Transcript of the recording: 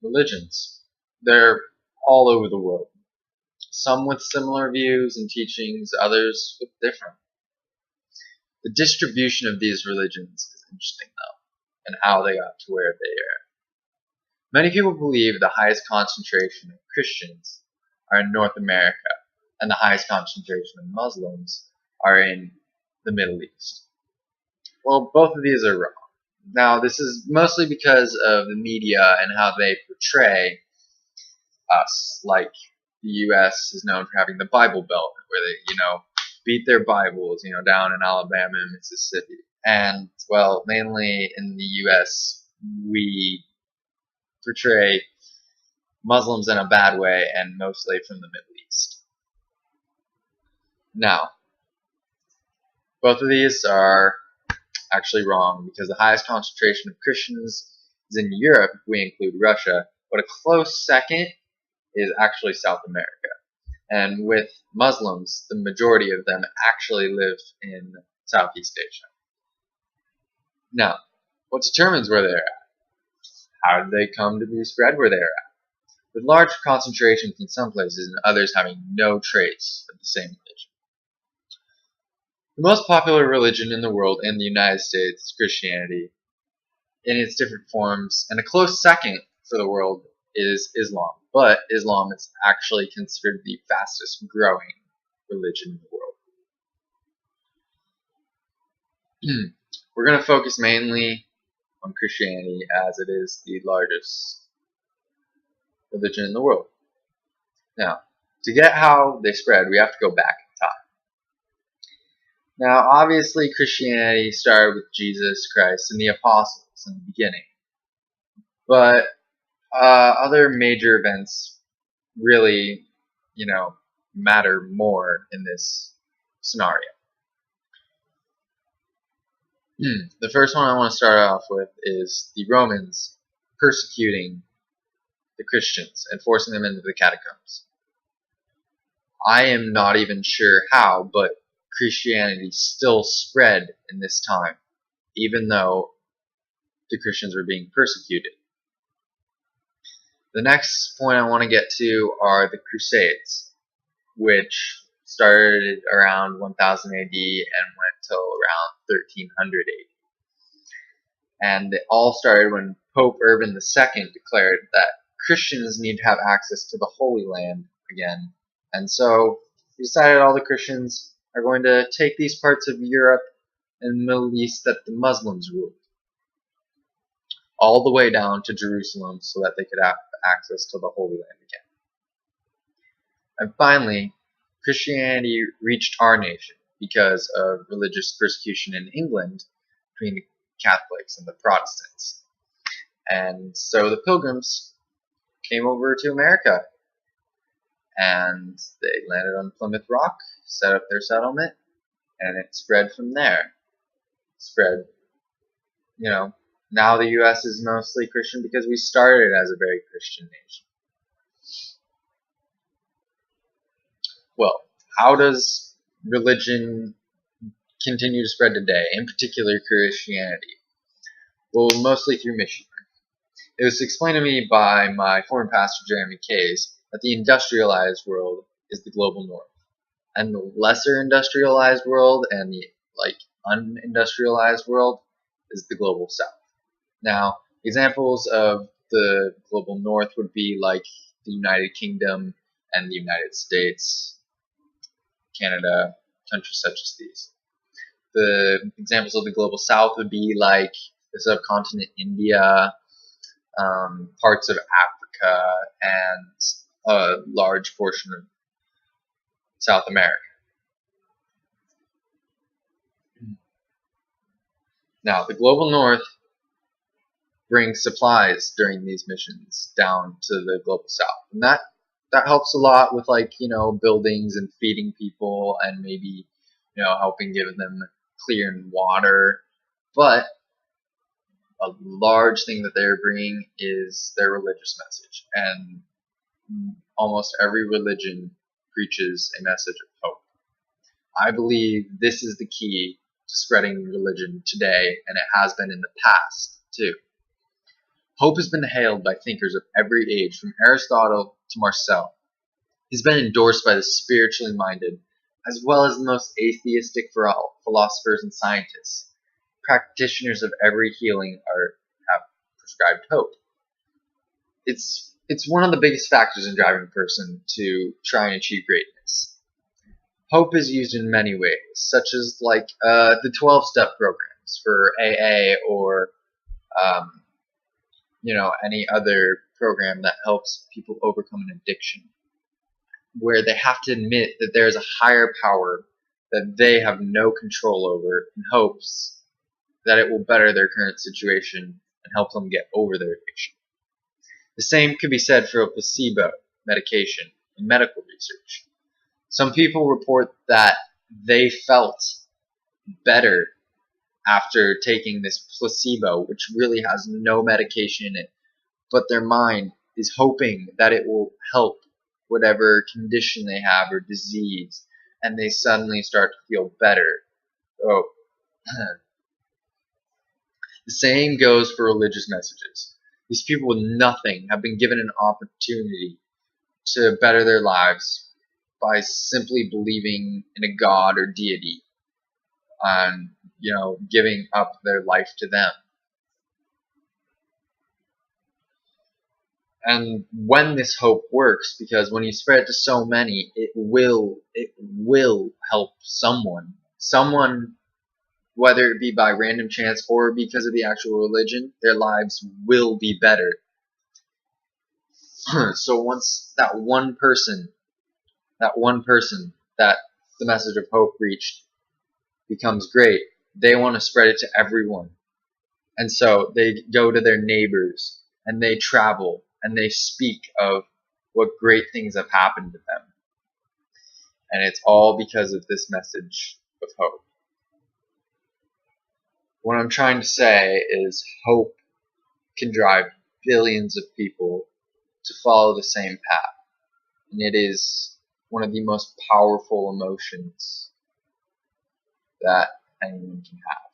religions. They're all over the world. Some with similar views and teachings, others with different. The distribution of these religions is interesting though, and how they got to where they are. Many people believe the highest concentration of Christians are in North America, and the highest concentration of Muslims are in the Middle East. Well, both of these are wrong. Now, this is mostly because of the media and how they portray us. Like, the U.S. is known for having the Bible Belt, where they, beat their Bibles, down in Alabama and Mississippi. And, well, mainly in the U.S., we portray Muslims in a bad way, and mostly from the Middle East. Now, both of these are actually wrong, because the highest concentration of Christians is in Europe if we include Russia, but a close second is actually South America. And with Muslims, the majority of them actually live in Southeast Asia. Now, what determines where they're at? How did they come to be spread where they're at? With large concentrations in some places and others having no trace of the same religion. The most popular religion in the world in the United States is Christianity in its different forms, and a close second for the world is Islam. But Islam is actually considered the fastest growing religion in the world. We're going to focus mainly on Christianity as it is the largest religion in the world. Now, to get how they spread, we have to go back in time. Now, obviously, Christianity started with Jesus Christ and the apostles in the beginning. But other major events really, matter more in this scenario. The first one I want to start off with is the Romans persecuting the Christians and forcing them into the catacombs. I am not even sure how, but Christianity still spread in this time, even though the Christians were being persecuted. The next point I want to get to are the Crusades, which started around 1000 AD and went till around 1300 AD. And it all started when Pope Urban II declared that Christians need to have access to the Holy Land again. And so he decided all the Christians are going to take these parts of Europe and the Middle East that the Muslims ruled, all the way down to Jerusalem so that they could have access to the Holy Land again. And finally, Christianity reached our nation because of religious persecution in England between the Catholics and the Protestants. And so the Pilgrims came over to America, and they landed on Plymouth Rock, set up their settlement, and it spread from there. Now the U.S. is mostly Christian because we started as a very Christian nation. Well, how does religion continue to spread today, in particular Christianity? Well, mostly through missionaries. It was explained to me by my former pastor, Jeremy Case, that the industrialized world is the global north, and the lesser industrialized world and the unindustrialized world is the global south. Now, examples of the global north would be like the United Kingdom and the United States, Canada, countries such as these. The examples of the global south would be like the subcontinent India, parts of Africa, and a large portion of South America. Now, the global north brings supplies during these missions down to the global south, and that helps a lot with buildings and feeding people, and maybe helping give them clean water. But a large thing that they're bringing is their religious message, and almost every religion preaches a message of hope. I believe this is the key to spreading religion today, and it has been in the past too. Hope has been hailed by thinkers of every age, from Aristotle to Marcel. He's been endorsed by the spiritually minded, as well as the most atheistic philosophers and scientists. Practitioners of every healing art have prescribed hope. It's one of the biggest factors in driving a person to try and achieve greatness. Hope is used in many ways, such as the 12-step programs for AA or any other program that helps people overcome an addiction, where they have to admit that there is a higher power that they have no control over, in hopes that it will better their current situation and help them get over their addiction. The same could be said for a placebo medication in medical research. Some people report that they felt better after taking this placebo, which really has no medication in it, but their mind is hoping that it will help whatever condition they have or disease, and they suddenly start to feel better. Oh. The same goes for religious messages. These people with nothing have been given an opportunity to better their lives by simply believing in a god or deity and giving up their life to them. And when this hope works, because when you spread it to so many, it will help someone, whether it be by random chance or because of the actual religion, their lives will be better. So once that one person that the message of hope reached becomes great, they want to spread it to everyone. And so they go to their neighbors and they travel and they speak of what great things have happened to them. And it's all because of this message of hope. What I'm trying to say is hope can drive billions of people to follow the same path. And it is one of the most powerful emotions that anyone can have.